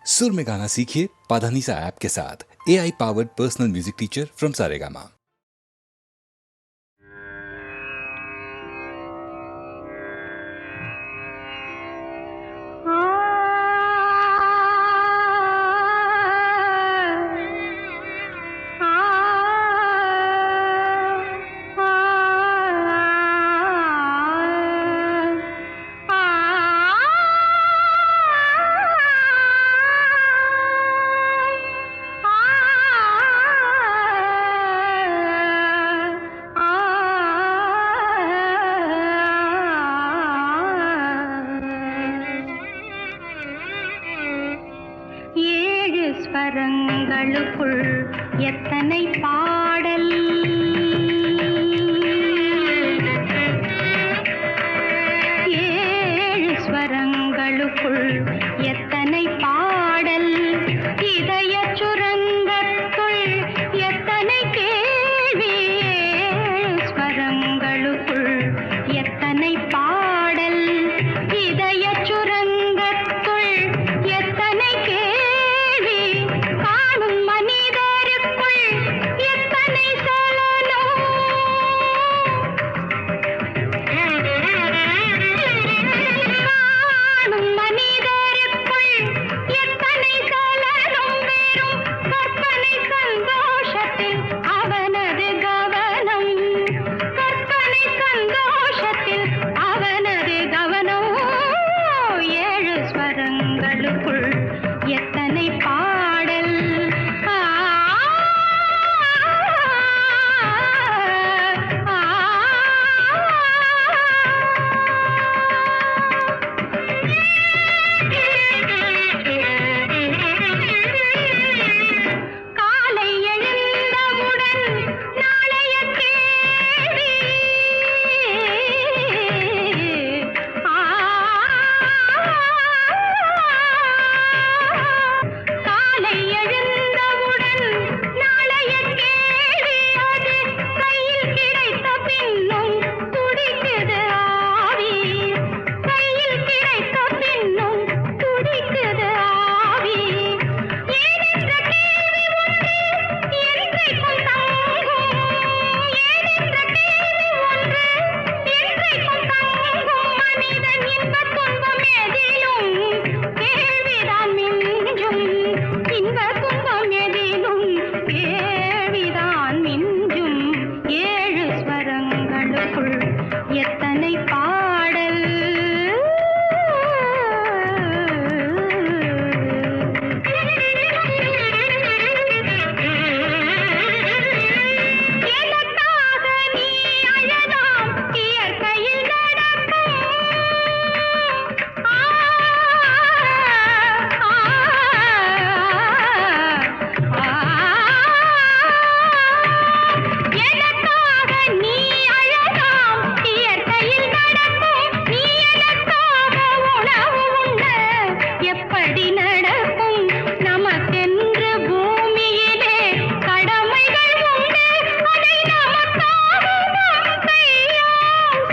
सुर में गाना सीखिए पाधानीसा ऐप के साथ। AI powered personal music teacher from Saregama. ஸ்வரங்களுக்குள் எத்தனை பாடல், ஏழு ஸ்வரங்களுக்குள் எத்தனை பாடல், இதய சுரங்கத்துள் எத்தனை கேள்வி, ஏழு ஸ்வரங்களுக்குள் எத்தனை பாடல், இதய சுரங்கத்துள் எத்தனை கேள்வி, காணும் மனிதருக்குள் எத்தனை சலனம், காணும் மனிதருக்குள் எத்தனை சலனம், வெறும் கற்பனை சந்தோஷத்தில் அவனது கவனம், கற்பனை சந்தோஷத்தில் அவனது கவனம், ஏழு ஸ்வரங்களுக்குள் எத்தனை பாடல், ஆ, ஆ, காலை எழுந்தவுடன் நாளைய கேள்வி, காலை எழுந்தவுடன் நாளைய கேள்வி, அது கையில் கிடைத்த பின்னும் துடிக்குது ஆவி, கையில் கிடைத்த பின்னும் துடிக்குது ஆவி, ஏனென்ற கேள்வி ஒன்று என்றைக்கும் தங்கும், ஏனென்ற கேள்வி ஒன்று என்றைக்கும் தங்கும், மனிதன் இன்பத் துன்பம் எதிலும் கேள்விதான் மிஞ்சும், இன்பத் துன்பம் எதிலும் கேள்விதான் மிஞ்சும், ஏழு ஸ்வரங்களுக்குள் எத்தனை பாடல், எனக்காக நீ அழலாம் இயற்கையில் நடக்கும், ஆ, ஆ, எனக்காக நீ அழலாம் இயற்கையில் நடக்கும், நீ எனக்காக உணவு உண்ண எப்படி நடக்கும், நமக்கென்று பூமியிலே கடமைகள் உண்டு, அதை நமக்காக நம் கையால்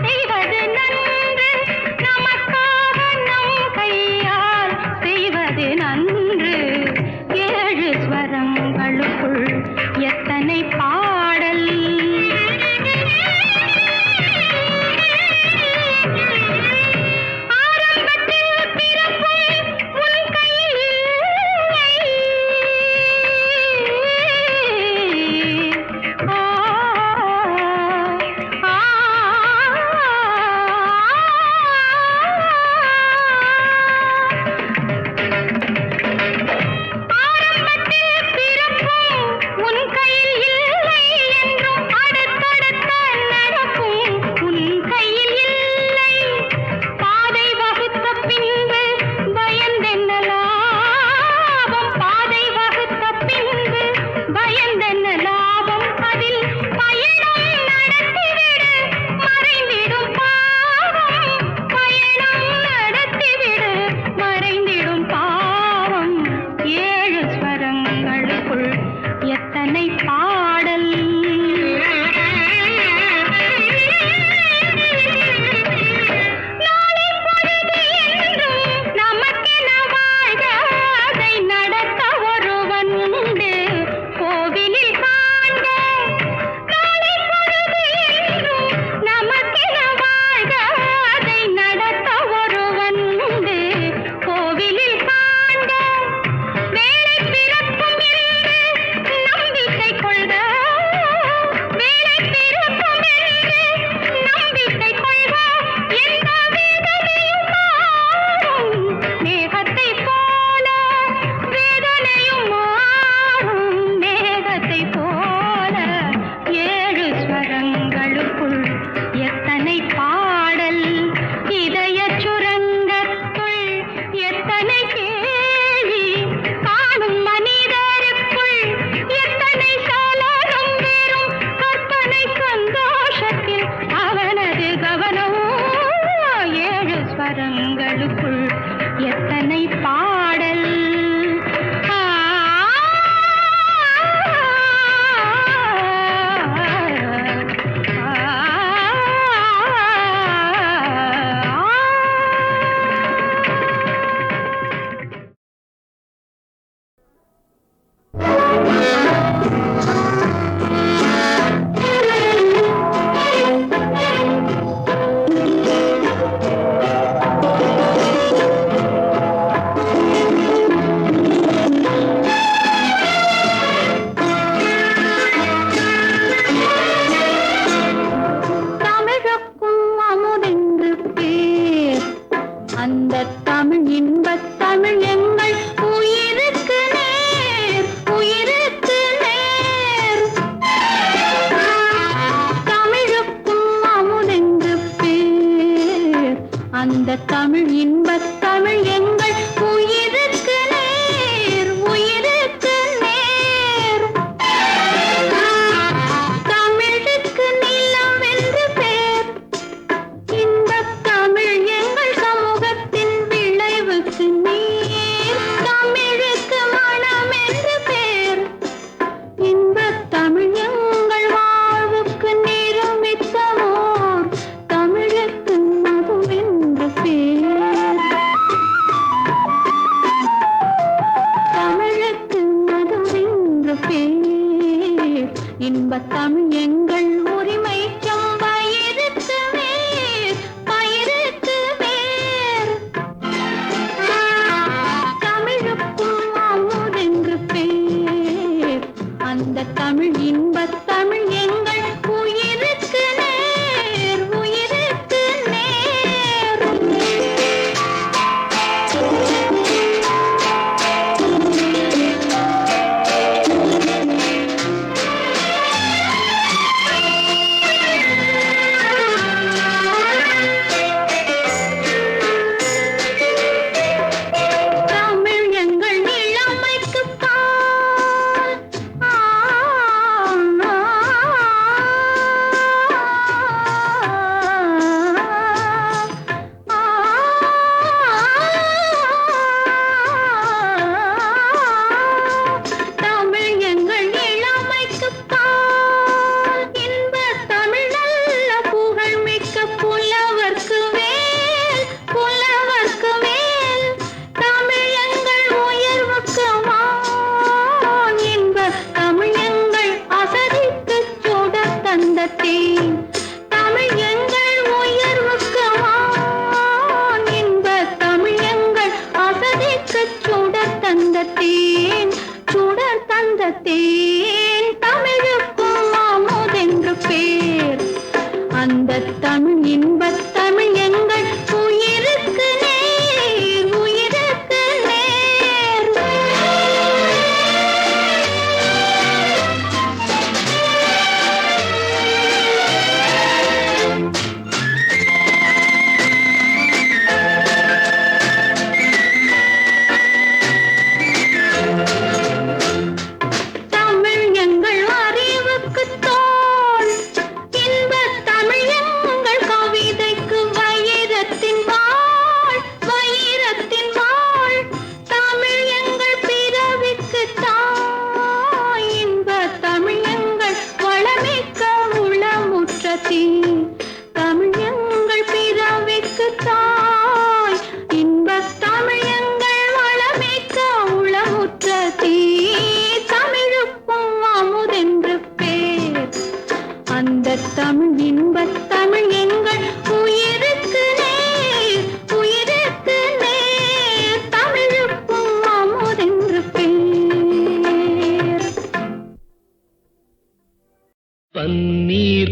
செய்வது நன்று, நமக்காக நம் கையால் செய்வது நன்று, ஏழு ஸ்வரங்களுக்குள் எத்தனை பாடல், ஆரம்பத்தில் பிறக்கும் உன் கையில்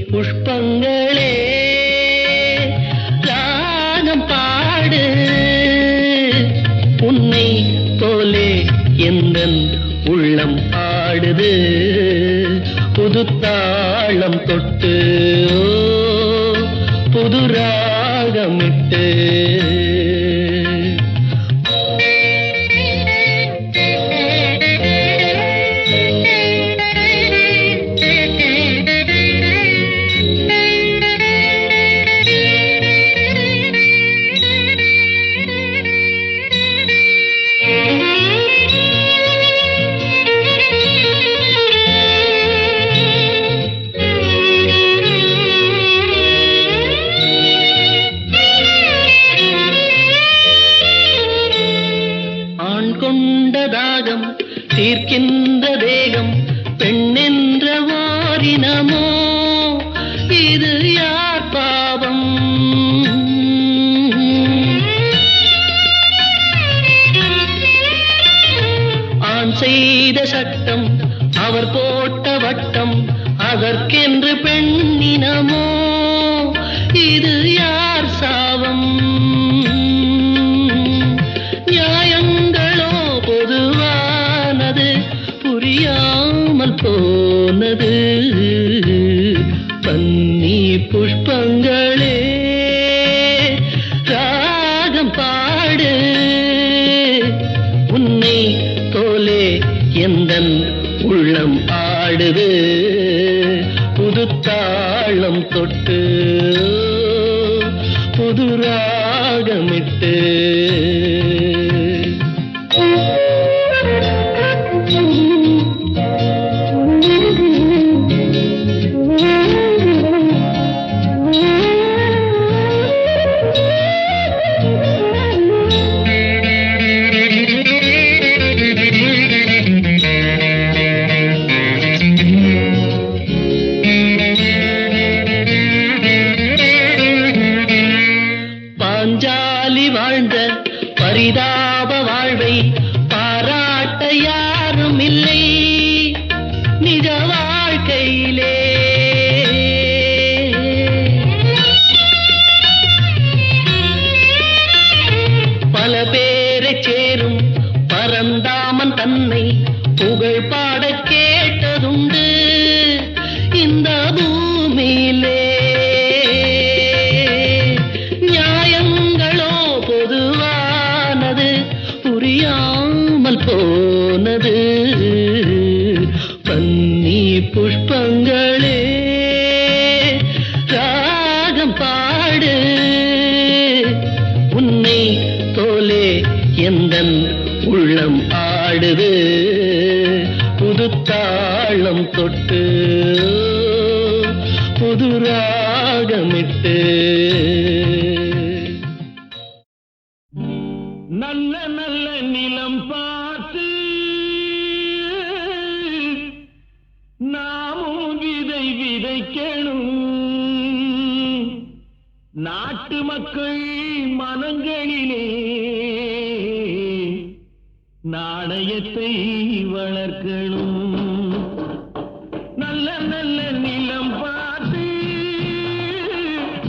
புஷ்பங்களே ராகம் பாடு உன்னை போலே எந்தன் உள்ளம் ஆடுது புது தாளம் தொட்டு புது ராகமிட்டு கொண்டதாகம் தீர்க்கின்ற தேகம் பெண்ணென்ற வாரினமோ இது யார் பாவம் ஆண் செய்த சட்டம் அவர் போட்ட வட்டம் அதற்கென்று பெண்ணினமோ இது யார் சாவம் புரியாமல் போனது பன்னி புஷ்பங்களே ராகம் பாடு உன்னை போலே எந்தன் உள்ளம் ஆடுது புது தாளம் தொட்டு புது ராகமிட்டு பாஞ்சாலி வாழ்ந்த பரிதாப வாழ்வை பாராட்ட யாரும் இல்லை நிஜ வாழ்க்கையிலே பல பேரை சேரும் பரந்தாமன் தன்னை புகழ் பாட கேட்டதுண்டு இந்த பூமியிலே புரியாமல் போனது பன்னி புஷ்பங்களே ராகம் பாடு உன்னை போலே எந்தன் உள்ளம் ஆடுது புது தாளம் தொட்டு புது ராகமிட்டு நல்ல நல்ல நிலம் பார்த்து நாமும் விதை விதைக்கணும் நாட்டு மக்கள் மனங்களிலே நாணயத்தை வளர்க்கணும் நல்ல நல்ல நிலம் பார்த்து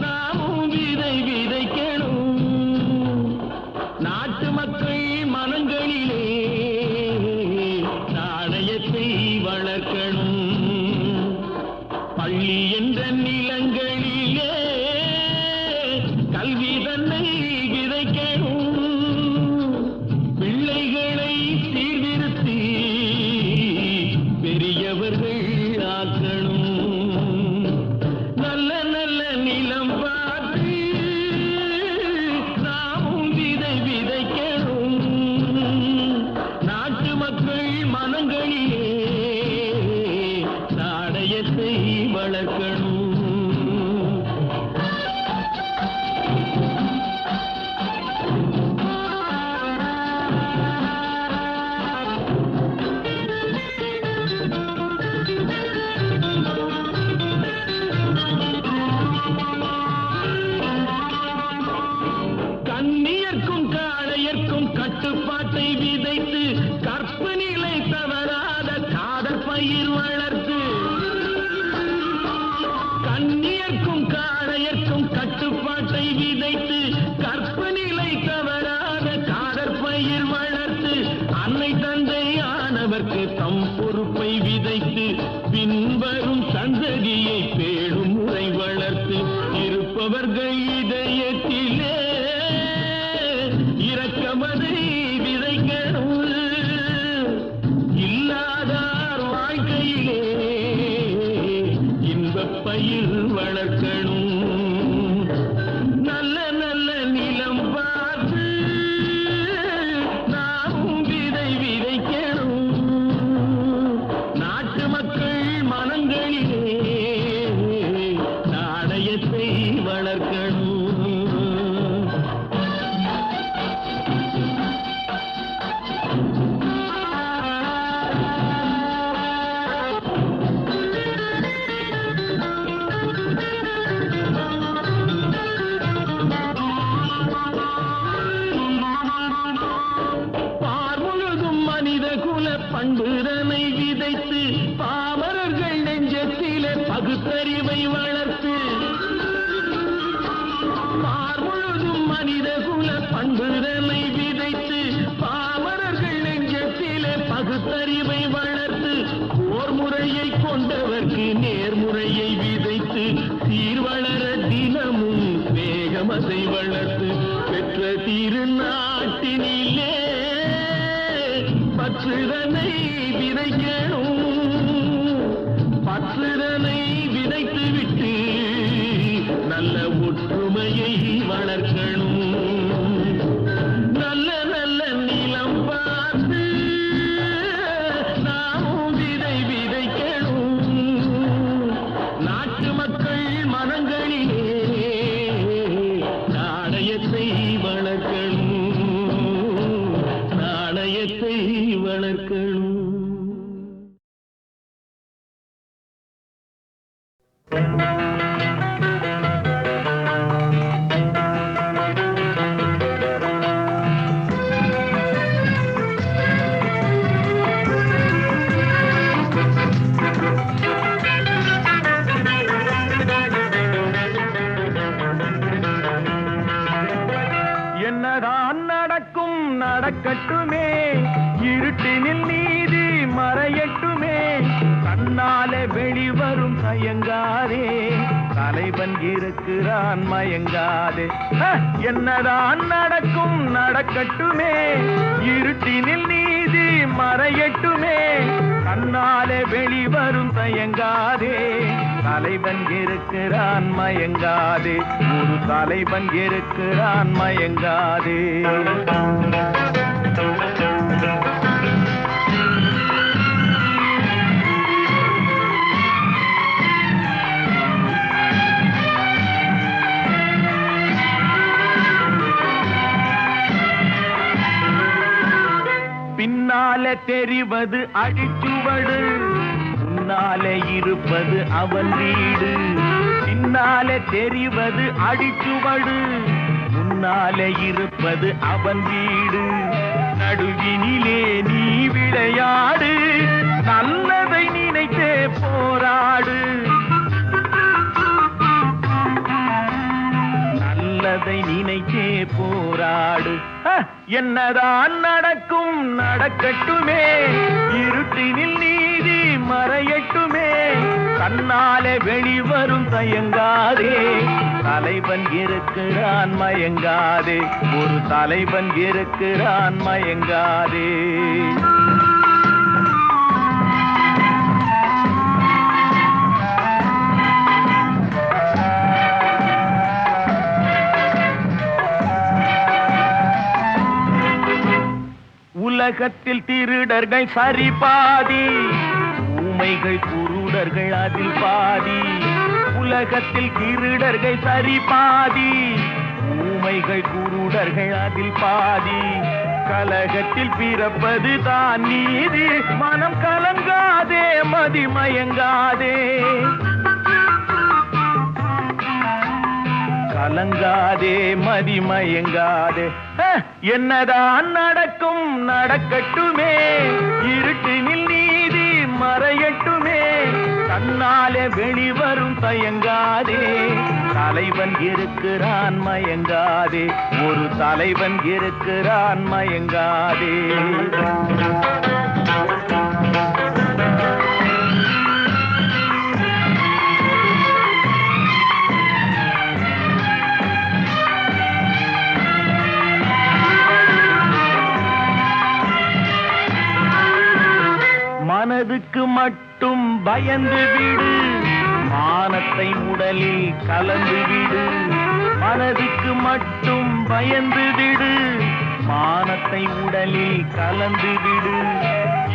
நாமும் விதை விதைக்கணும் நாட்டு மக்கள் மனங்களிலே நாணயத்தை வளர்க்கணும் பள்ளி என்ற நிலங்களிலே கல்வி தன்னை விதைக்கணும் பிள்ளைகளை சீர்திருத்தி பெரியவர்கள் ஆக்கணும் நல்ல நல்ல நிலம் பார்த்து நாமும் விதை விதைக்கணும் நாட்டு மக்கள் மனங்களிலே நாணயத்தை வளர்க்கணும் கண்ணியர்க்கும் காளையர்க்கும் கட்டுப்பாட்டை விதைத்து கற்பு நிலை தவறாத காதற் பயிர் வளர்த்து அன்னை தந்தையானவர்க்கு தம் பொறுப்பை விதைத்து பின்வரும் சந்ததியை பேடும் முறை வளர்த்து இருப்பவர்கள் இதயத்திலே இரக்கமதை விதைக்கணும். இல்லாதார் வாழ்க்கையிலே இன்பப் பயிர் வளர்க்கணும். நல்ல நல்ல நிலம் பார்த்து நாமும் விதை விதைக்கணும். நாட்டு மக்கள் மனங்களிலே நாணயத்தை வளர்க்கணும். பண்புதனை விதைத்து பாமரர்கள் நெஞ்சத்திலே பகுத்தறிவை வளர்த்து பார்முழுதும் மனித குல பண்புதனை விதைத்து பாமரர்கள் நெஞ்சத்திலே பகுத்தறிவை வளர்த்து போர் முறையை கொண்டவர்க்கு நேர்முறையை விதைத்து சீர்வளர தினமும் வேகமதை வளர்த்து பெற்ற திருநாட்டினிலே பற்றுதனை விதைக்கணும். பற்றுதனை விதைத்து விட்டு நல்ல ஒற்றுமையை வளர்க்கணும். நல்ல நல்ல நிலம் பார்த்து நாமும் விதை விதைக்கணும். நாட்டு மக்கள் மனங்களிலே நாணயத்தை வளர்க்கணும். நாணயத்தை வளர்க்கணும். என்னதான் நடக்கும் நடக்கட்டுமே, இருட்டினில் நீதி மறையட்டுமே, கண்ணாலே வெளிவரும் தயங்காதே, தலைவன் இருக்கிறான் மயங்காதே. என்னதான் நடக்கும் நடக்கட்டுமே, இருட்டினில் நீதி மறையட்டுமே, கண்ணாலே வெளிவரும் தயங்காதே, தலைவன் இருக்கிறான் மயங்காதே, ஒரு தலைவன் இருக்கிறான் மயங்காதே. பின்னாலே தெரிவது அடிச்சுவடு, முன்னாலே இருப்பது அவன் வீடு. பின்னாலே தெரிவது அடிச்சுவடு, முன்னாலே இருப்பது அவன் வீடு. நடுவினிலே நீ விளையாடு, நல்லதை நினைத்தே போராடு, நல்லதை நினைத்தே போராடு. என்னதான் நடக்கும் நடக்கட்டுமே, இருட்டினில் நீதி மறையட்டுமே, கண்ணாலே வெளிவரும் தயங்காதே, தலைவன் இருக்கிறான் மயங்காதே, ஒரு தலைவன் இருக்கிறான் மயங்காதே. உலகத்தில் திருடர்கள் சரி பாதி, ஊமைகள் குருடர்கள் அதில் பாதி. உலகத்தில் திருடர்கள் சரி பாதி, ஊமைகள் குருடர்கள் அதில் பாதி. கலகத்தில் பிறப்பது தான் நீதி, மனம் கலங்காதே மதிமயங்காதே, கலங்காதே மதிமயங்காதே. என்னதான் நடக்கும் நடக்கட்டுமே, இருட்டினில் நீதி மறையட்டுமே, கண்ண தன்னாலே வெளிவரும் தயங்காதே தலைவன் இருக்கிறான் மயங்காதே ஒரு தலைவன் இருக்கிறான் மயங்காதே மனதுக்கு மட்டும் பயந்து விடு மானத்தை உடலில் கலந்து விடு மனதுக்கு மட்டும் பயந்து விடு மானத்தை உடலில் கலந்து விடு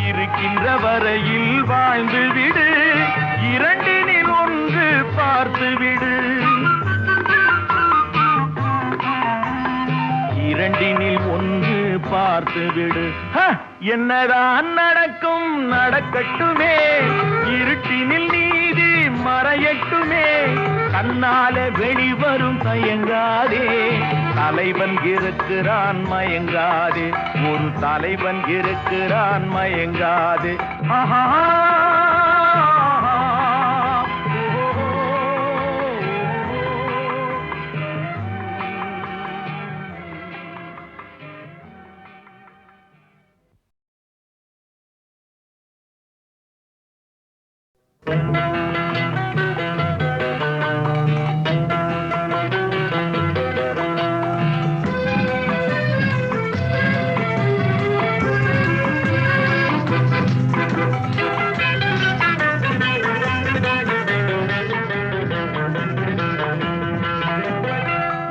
இருக்கின்ற வரையில் வாழ்ந்து விடு இரண்டினில் ஒன்று பார்த்து விடு இரண்டினில் ஒன்று பார்த்து விடு என்னதான் நடக்கும் நடக்கட்டுமே இருட்டினில் நீதி மறையட்டுமே கண்ணால வெளிவரும் தயங்காதே தலைவன் இருக்கிறான் மயங்காதே ஒரு தலைவன் இருக்கிறான் மயங்காதே ஆஹா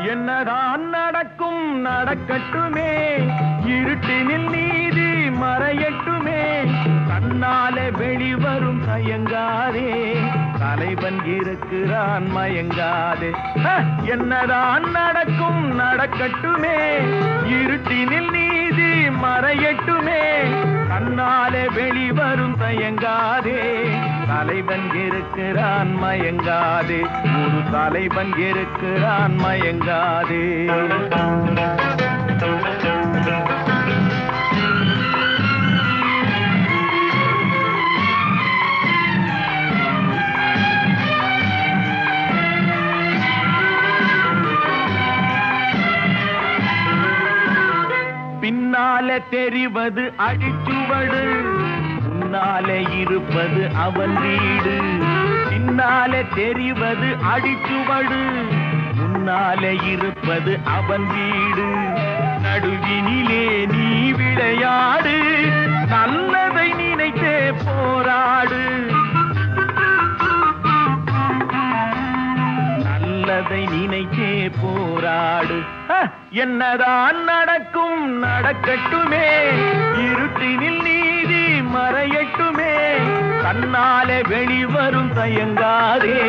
என்னதான் நடக்கும் நடக்கட்டுமே இருட்டினில் நீதி மறையட்டுமே கண்ணாலே வெளிவரும் தயங்காதே தலைவன் இருக்கிறான் மயங்காதே என்னதான் நடக்கும் நடக்கட்டுமே இருட்டினில் நீதி மறையட்டுமே கண்ணாலே வெளிவரும் தயங்காதே தலைவன் இருக்கிறான் மயங்காதே ஒரு தலைவன் இருக்கிறான் மயங்காதே பின்னாலே தெரிவது அடிச்சுவடு முன்னாலே இருப்பது அவன் வீடு பின்னாலே தெரிவது அடிச்சுவடு முன்னாலே இருப்பது அவன் வீடு நடுவினிலே நீ விளையாடு நல்லதை நினைத்தே போராடு நல்லதை நினைத்தே போராடு என்னதான் நடக்கும் நடக்கட்டுமே இருட்டினில் நீதி மறையட்டுமே கண்ணாலே வெளிவரும் தயங்காதே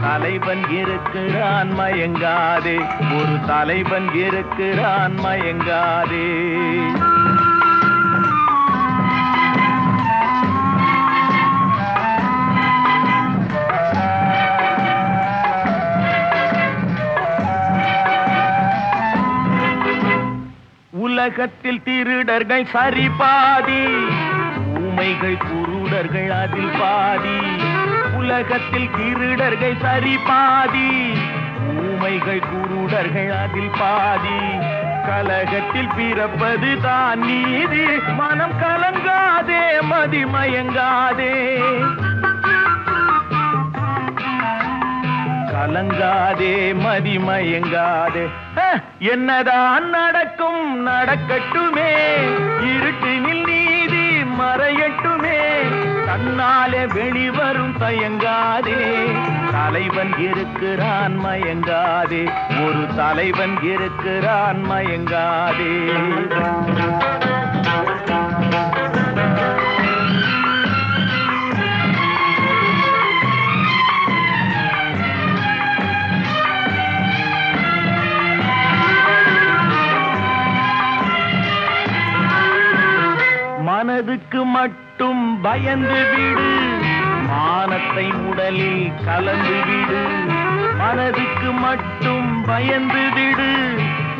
தலைவன் இருக்கிறான் மயங்காதே ஒரு தலைவன் இருக்கிறான் மயங்காதே உலகத்தில் திருடர்கள் சரி பாதி ஊமைகள் குருடர்கள் அதில் பாதி உலகத்தில் திருடர்கள் சரி பாதி ஊமைகள் குருடர்கள் அதில் பாதி கலகத்தில் பிறப்பது தான் நீதி மனம் கலங்காதே மதிமயங்காதே கலங்காதே மதிமயங்காதே என்னதான் நடக்கும் நடக்கட்டுமே இருட்டினில் நீதி மறையட்டுமே கண்ணாலே வெளிவரும் தயங்காதே தலைவன் இருக்கிறான் மயங்காதே ஒரு தலைவன் இருக்கிறான் மயங்காதே மனதுக்கு மட்டும் பயந்து விடு மானத்தை உடலில் கலந்து விடு மனதுக்கு மட்டும் பயந்து விடு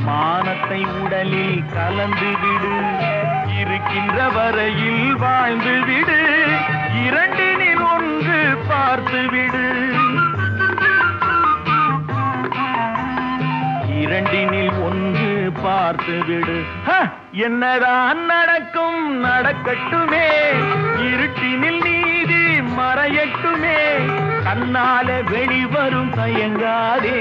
மானத்தை உடலில் கலந்து விடு இருக்கின்ற வரையில் வாழ்ந்து விடு இரண்டினில் ஒன்று பார்த்து பார்த்து விடு. என்னதான் நடக்கும் நடக்கட்டுமே, இருட்டினில் நீதி மறையட்டுமே, கண்ணால வெளிவரும் தயங்காதே,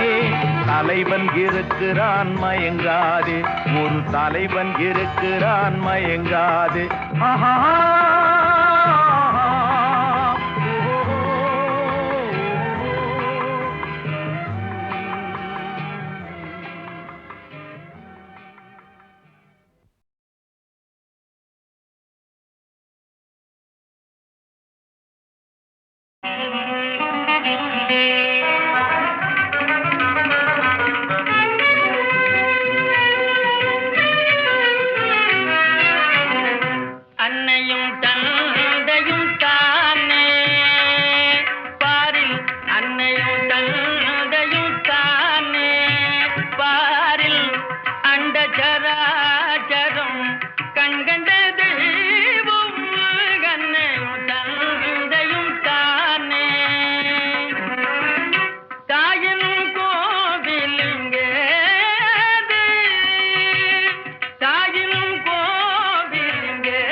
தலைவன் இருக்கிறான் மயங்காதே, ஒரு தலைவன் இருக்கிறான் மயங்காதே. ஆஹா அன்னையும் தந்தையும் தானே பாரில், அன்னையும் தந்தையும் தானே பாரில், அண்ட சராச்சரம் கண்கண்ட தெய்வம் அன்னையும் தந்தையும் தானே. தாயின் கோவிலுங்கே, தாயின் கோவிலுங்கே,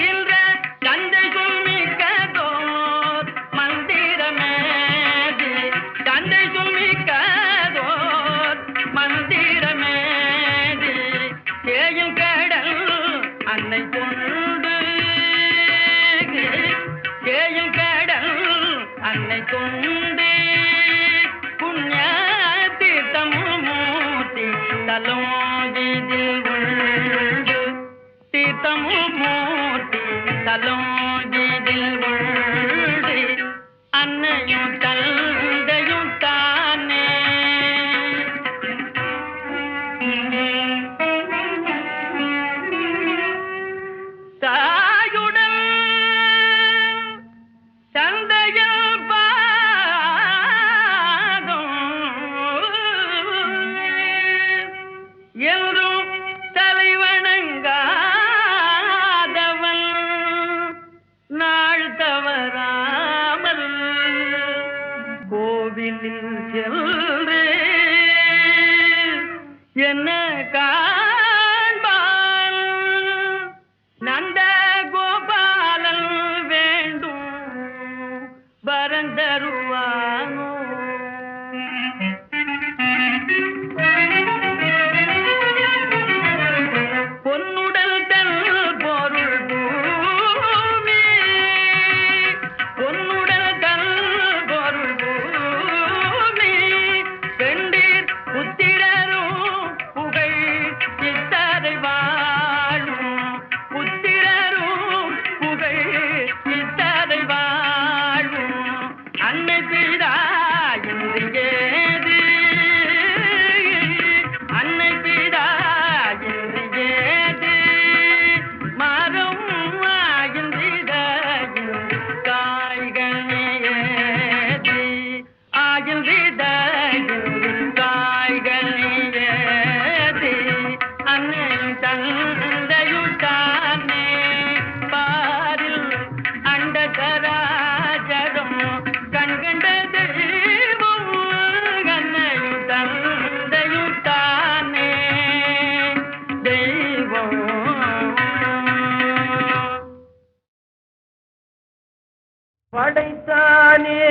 இன்ற தந்தை சொல்மிக்கதோர் மந்திரமேது, தந்தை சொல்மிக்கதோர் மந்திரமேது, தேயும் கடல் அன்னை கொண்டு, தேயும் கடல் அன்னை கொண்டு, புண்ணிய தீர்த்தமும் மூர்த்தி தலம் இதில் உண்டு, தீர்த்தமும் மூர்த்தி தலம் இதில் உண்டு, அன்னையும் தந்தையும் தானே. தாயுடன் தந்தையில் பாதம் என்றும் தலைவணங்காதவன் நாள் தவறாமல் கோவிலில் சென்று என்ன காண்பான், நந்த கோபாலன் வேண்டும் வரந்தருவானோ. பொன்னுடல் தன் பொருள் பூமி, பொன்னுடல் தன் பொருள் பூமி, பெண்டீர் புத்திரரும் புகழ் சித்தரை வாழும், புத்திரரும் புகழ் சித்தரை வாழும், அன்னை பிதா இன்று ஏது, அன்னை பிதா இன்று ஏது, மரம் ஆகின்ற காய்கள் ஏது, ஆகின்ற காய்கள் ஏது, அன்னையும் தந்தையும் தானே பாரில், அண்ட சராச்சரம் கண்கண்ட தெய்வம் அன்னையும் தந்தையும் தானே தெய்வம். படைத்தானே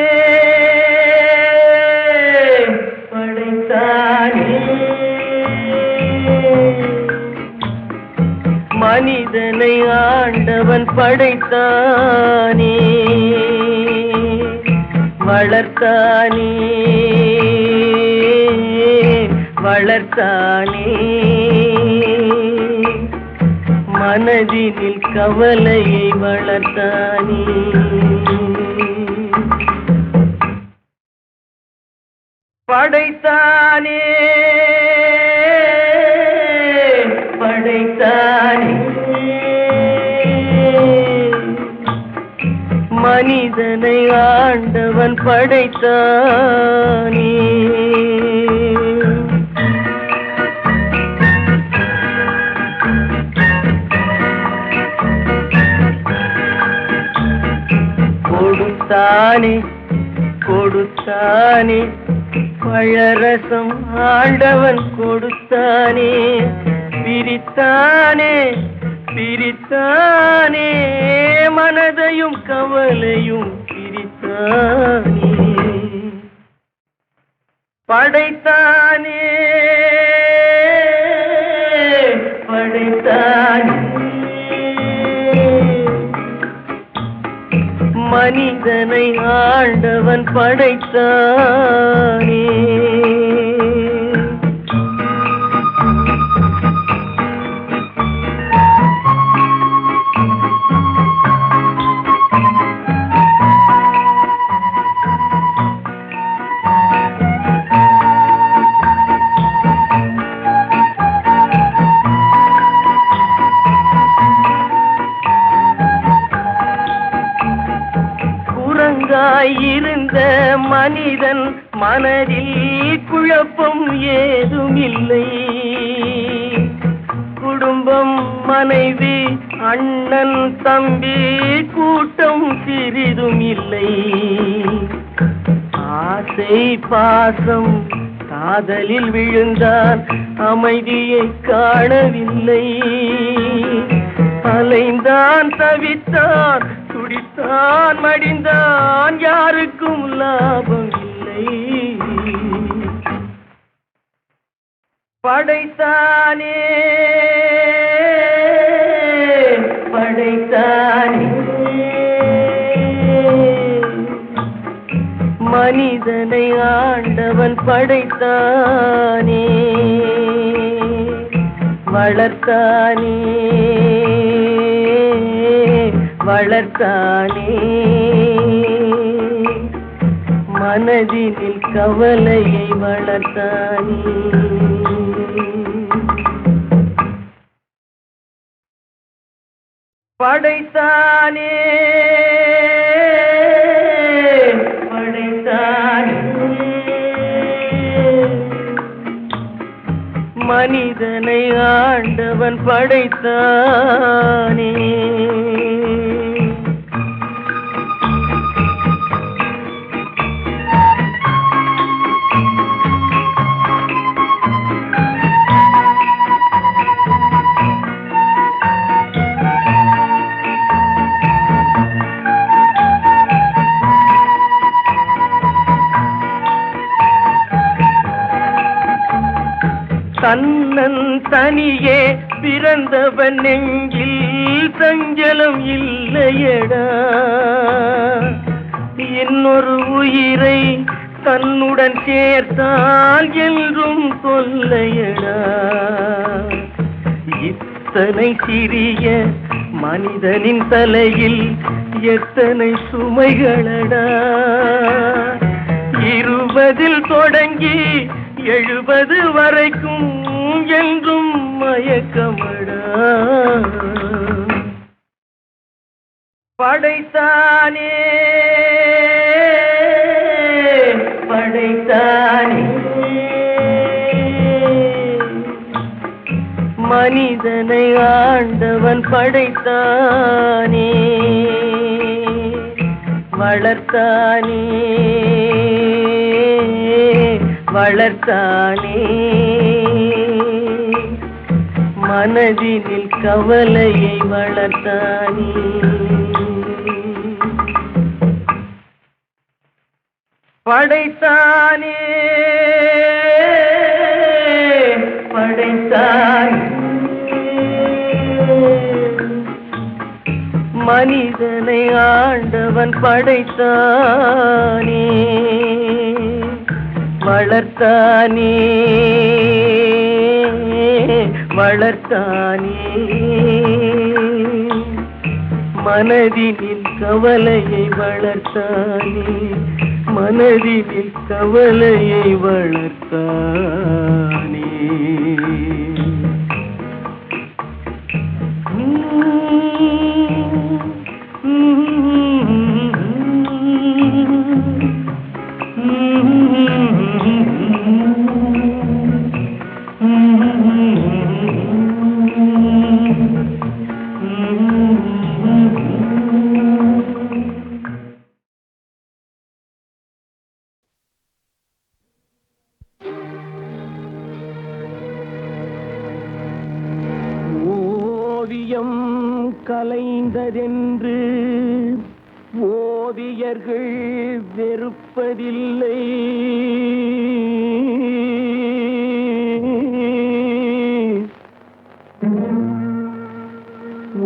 படைத்தானே மனிதனை ஆண்டவன் படைத்தானே, வளர்த்தானே வளர்த்தானே, மனதினில் கவலையை வளர்த்தானே. படைத்தானே படைத்தானே மனிதனை ஆண்டவன் படைத்தானே. கொடுத்தானே கொடுத்தானே பழரசம் ஆண்டவன் கொடுத்தானே, பிரித்தானே பிரித்தானே, மனதையும் கவலையும் பிரித்தானே, படைத்தானே படைத்தானே, மனிதனை ஆண்டவன் படைத்தானே. இருந்த மனிதன் மனதில் குழப்பம் ஏதுமில்லை, குடும்பம் மனைவி அண்ணன் தம்பி கூட்டம் சிறிதும் இல்லை, ஆசை பாசம் காதலில் விழுந்தான் அமைதியை காணவில்லை, அலைந்தான் தவித்தான் துடித்தான் மடிந்தான் யாருக்கும் லாபம் இல்லை, படைத்தானே படைத்தானே, மனிதனை ஆண்டவன் படைத்தானே, வளர்த்தானே வளர்த்தானே, மனதினில் கவலையை வளர்த்தானே, படைத்தானே படைத்தானே, மனிதனை ஆண்டவன் படைத்தானே, தன்னன் தனியே பிறந்தவன் நெஞ்சில் சஞ்சலம் இல்லையடா, இன்னொரு உயிரை தன்னுடன் சேர்த்தால் என்றும் தொல்லையடா, இத்தனை சிறிய மனிதனின் தலையில் எத்தனை சுமைகளடா, 20 தொடங்கி 70 வரைக்கும் என்றும் மயக்கமடா, படைத்தானே படைத்தானே, மனிதனை ஆண்டவன் படைத்தானே, வளர்த்தானே வளர்த்தானே, மனதினில் கவலையை வளர்த்தானே, படைத்தானே படைத்தானே, மனிதனை ஆண்டவன் படைத்தானே, வளர்த்தானே வளர்த்தானே, மனதினில் கவலையை வளர்த்தானே, மனதினில் கவலையை வளர்த்தானே. கலைந்ததென்று ஓவியர்கள் வெறுப்பதில்லை.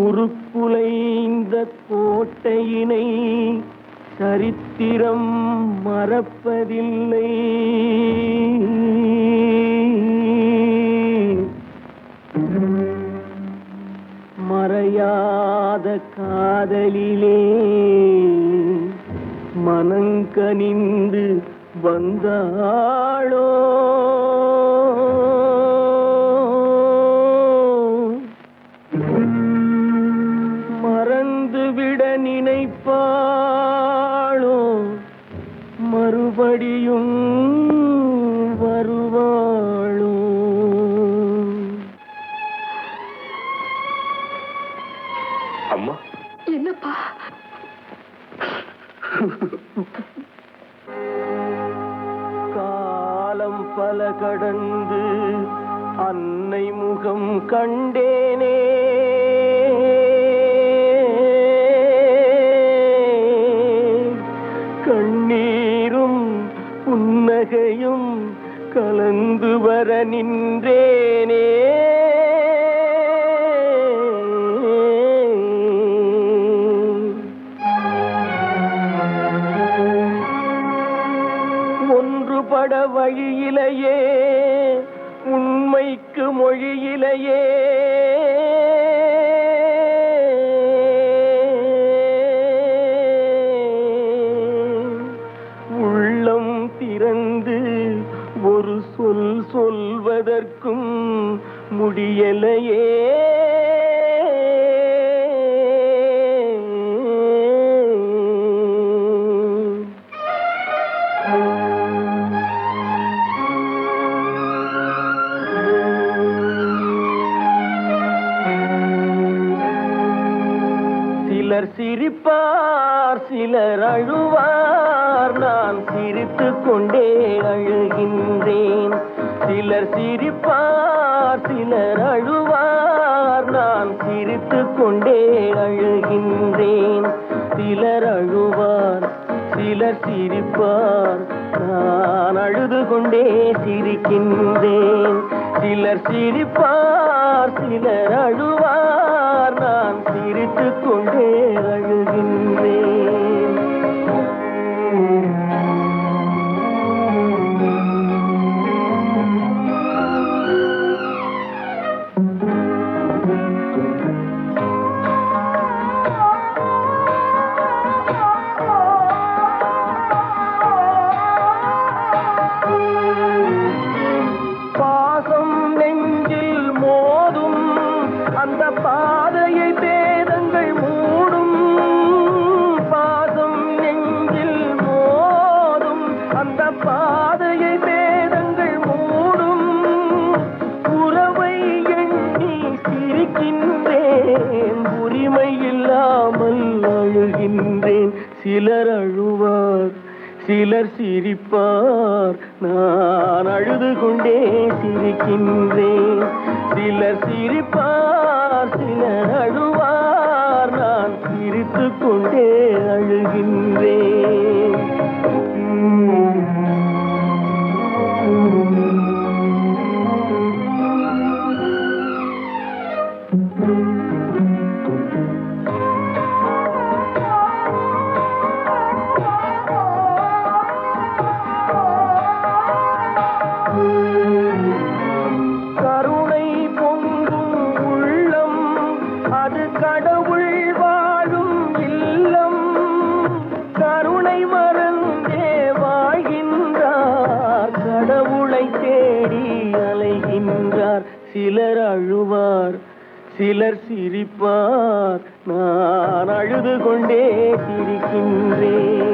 உருக்குலைந்த கோட்டையினை சரித்திரம் மறப்பதில்லை. மறையாத காதலிலே மனங்கனிந்து வந்தாளோ மறந்துவிட நினைப்பாளோ மறுபடியும் வருவாளோ? அம்மா, என்னப்பா? காலம் பல கடந்து அன்னை முகம் கண்டேனே. கண்ணீரும் புன்னகையும் கலந்து வர நின்றேனே. ஒன்றுபட வழியிலேயே உண்மைக்கு மொழியிலேயே உள்ளம் திறந்து ஒரு சொல் சொல்வதற்கும் முடியலையே. சிலர் சிரிப்பார், சிலர் அழுவார், நான் சிரித்துக் கொண்டே அழுகின்றேன். சிலர் சிரிப்பார், சிலர் அழுவார், நான் சிரித்துக் கொண்டே அழுகின்றேன். சிலர் அழுவார், சிலர் சிரிப்பார், நான் அழுது கொண்டே சிரிக்கின்றேன். சிலர் சிரிப்பார், சிலர் அழுவார், நான் சிரித்துக் கொண்டே அழுகின்றேன். பாசம் நெஞ்சில் மோதும் அந்த பாதையை பேதங்கள் மூடும். பாசம் நெஞ்சில் மோதும் அந்த பாதையை பேதங்கள் மூடும். உறவை எண்ணி சிரிக்கின்றேன், உரிமை இல்லாமல் அழுகின்றேன். சிலர் அழுவார், சிலர் சிரிப்பார், நான் அழுது கொண்டே சிரிக்கின்றேன். சிலர் சிரிப்பார், சிலர் அழுவார், நான் சிரித்துக் கொண்டே அழுகின்றேன். கருணை பொங்கும் உள்ளம் அது கடவுள் வாழும் இல்லம். கருணை மறந்தே வாழ்கின்றார், கடவுளை தேடி அலைகின்றார். சிலர் அழுவார், சிலர் சிரிப்பார், நான் அழுது கொண்டே சிரிக்கின்றேன்.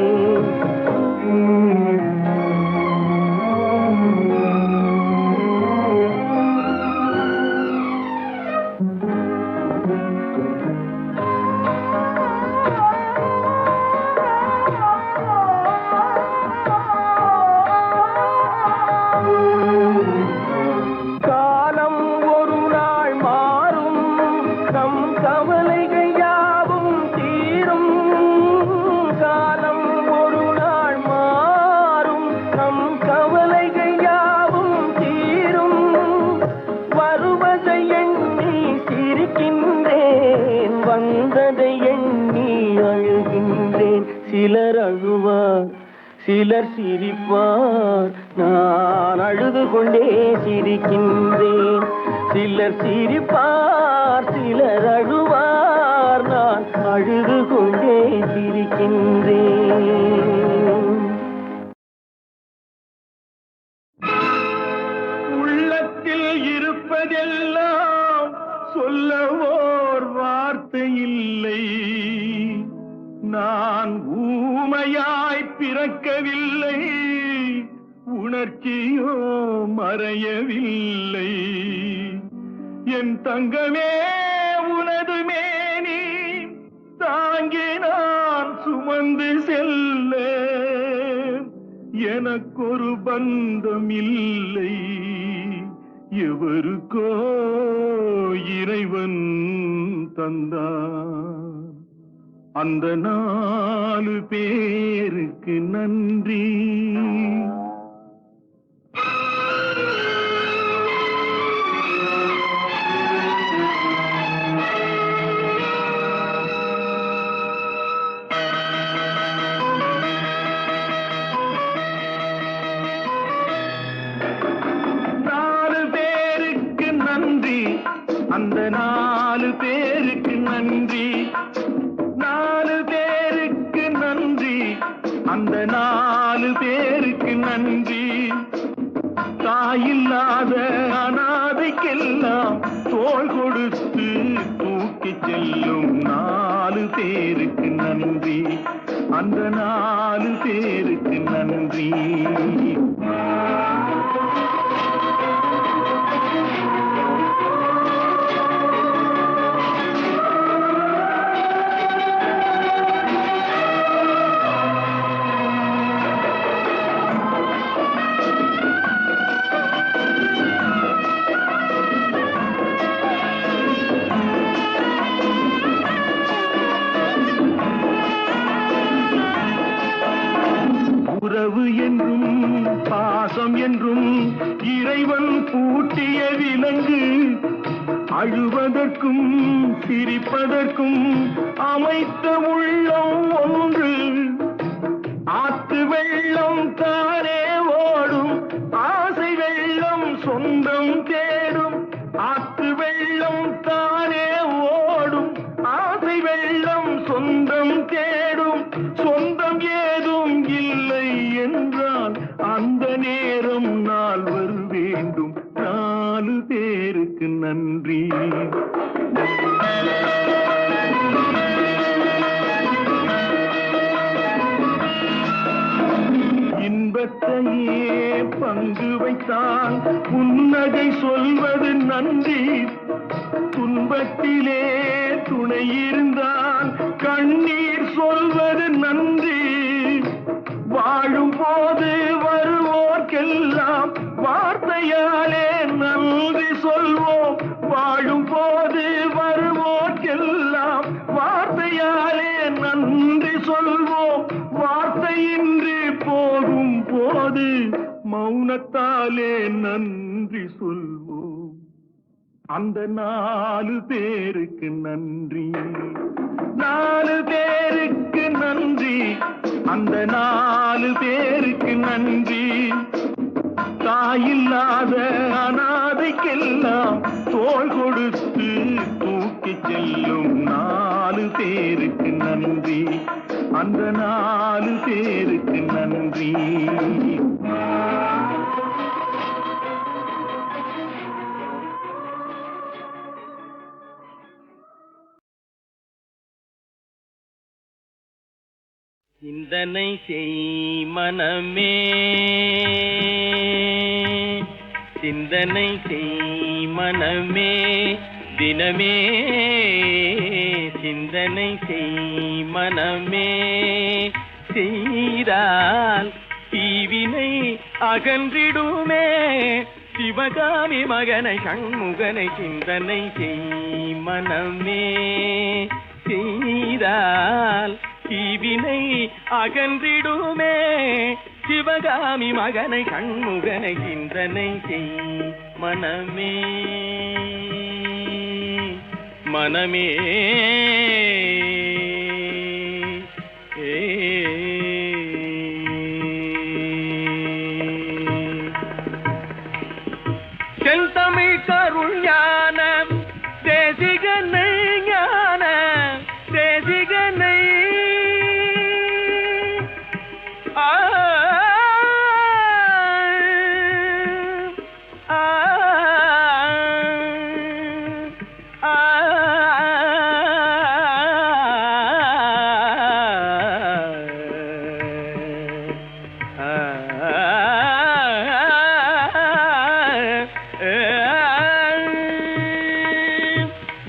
காலம் ஒரு நாள் மாறும், நம் கவலைகள் இழந்ததை எண்ணி அழுகின்றேன். சிலர் அழுவார், சிலர் சிரிப்பார், நான் அழுது கொண்டே சிரிக்கின்றேன். சிலர் சிரிப்பார், சிலர் அழுவார், நான் அழுது கொண்டே சிரிக்கின்றேன். உள்ளத்தில் இருப்பதெல்லாம் சொல்லவோர் வார்த்தை இல்லை. நான் ஊமையாய் பிறக்கவில்லை, உணர்ச்சியோ மறையவில்லை. என் தங்கமே உனது மேனி தாங்கி நான் சுமந்து செல்ல எனக்கொரு பந்தம் இல்லை. எவருக்கோ இறைவன் தந்தான். அந்த 4 பேருக்கு நன்றி. அந்த 4 பேருக்கு நன்றி. 4 பேருக்கு நன்றி. அந்த 4 பேருக்கு நன்றி. தாயில்லாத அனாதைக்கெல்லாம் தோள் கொடுத்து தூக்கி செல்லும் 4 பேருக்கு நன்றி. அந்த 4 பேருக்கு நன்றி. உறவு என்றும் பாசம் என்றும் இறைவன் பூட்டிய விலங்கு. அழுவதற்கும் சிரிப்பதற்கும் அமைத்த உள்ளம் ஒன்று. ஆத்து வெள்ளம் தானே ஓடும், ஆசை வெள்ளம் சொந்தம் தேடும். ஆத்து வெள்ளம் தானே ஓடும், ஆசை வெள்ளம் சொந்தம் தேடும். சொந்தம் ஏதும் இல்லை என்றால் அந்த நேரம் நாள் வர வேண்டும். 4 பேருக்கு நன்றி. இன்பத்தையே பங்கு வைத்தான் புன்னகை சொல்வது நன்றி. துன்பத்திலே துணை இருந்தால் கண்ணீர் சொல்வது நன்றி. வாழும் போது வருவோர்க்கெல்லாம் வார்த்தையாலே நன்றி சொல்வோம். வாழும் போது வருவோர்க்கெல்லாம் வார்த்தையாலே நன்றி சொல்வோம். வார்த்தையின்றி போகும் போது மௌனத்தாலே நன்றி சொல்வோம். அந்த 4 பேருக்கு நன்றி. 4 பேருக்கு நன்றி. அந்த 4 பேருக்கு நன்றி. தாயில்லாத அனாதைக்கெல்லாம் தோள் கொடுத்து தூக்கி செல்லும் 4 பேருக்கு நன்றி. அந்த 4 பேருக்கு நன்றி. சிந்தனை செய் மனமே, சிந்தனை செய் மனமே, தினமே சிந்தனை செய் மனமே. செய்தால் தீவினை அகன்றிடுமே. சிவகாமி மகனை சண்முகனை சிந்தனை செய் மனமே. செய்தால் தீவினை அகன்றிடுமே. சிவகாமி மகனை சண்முகனை சிந்தனை செய் மனமே. மனமே செந்தமிழ் கருள் ஞான தேசிகனை ஞான தேசிகனை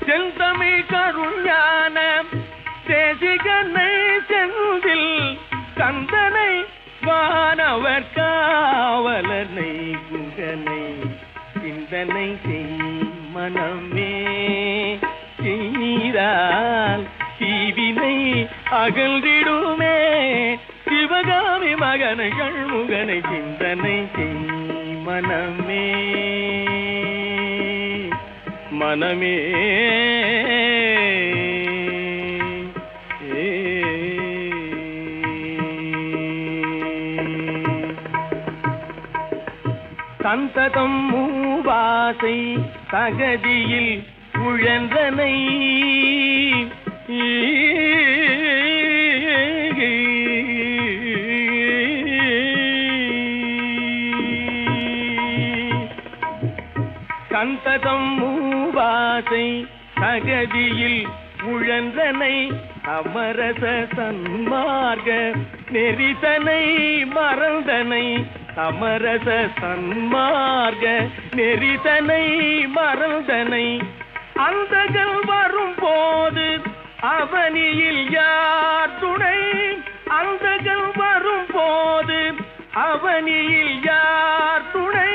செந்தமிழ் கருள் ஞான தேசிகனை செந்தில் கந்தனை வானவர் காவலனை குகனை சிந்தனை செய் மனமே செய்தால் தீவினை அகழ்ந்திடுமே சிவகாமி மகனை கண்முகனை சிந்தனை செய் மனமே மனமே சந்ததம் மூவாசை தகதியில் உழன்றனை சந்ததம் மூவாசை தகதியில் உழன்றனை அமரச சன்மார்க்க நெறிதனை மறந்தனை அமரச சன்மார்க்க நெறிதனை மறந்தனை அந்தகள் வரும் போது அவனியில் யார் துணை அந்தகள் வரும் போது அவனியில் யார் துணை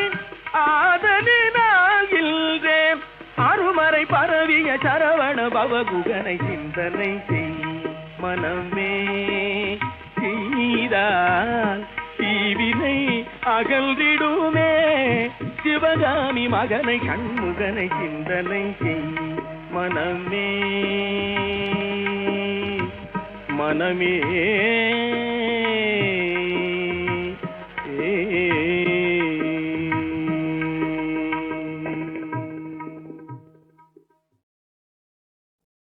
ஆதலினால் இல்லே அருமறை பரவிய சரவண பவகுகனை சிந்தனை செய் மனமே செய்தால் தீவினை அகழ்ந்திடுமே சிவகாமி மகனை கண்முகனை சிந்தனை செய் மனமே மனமே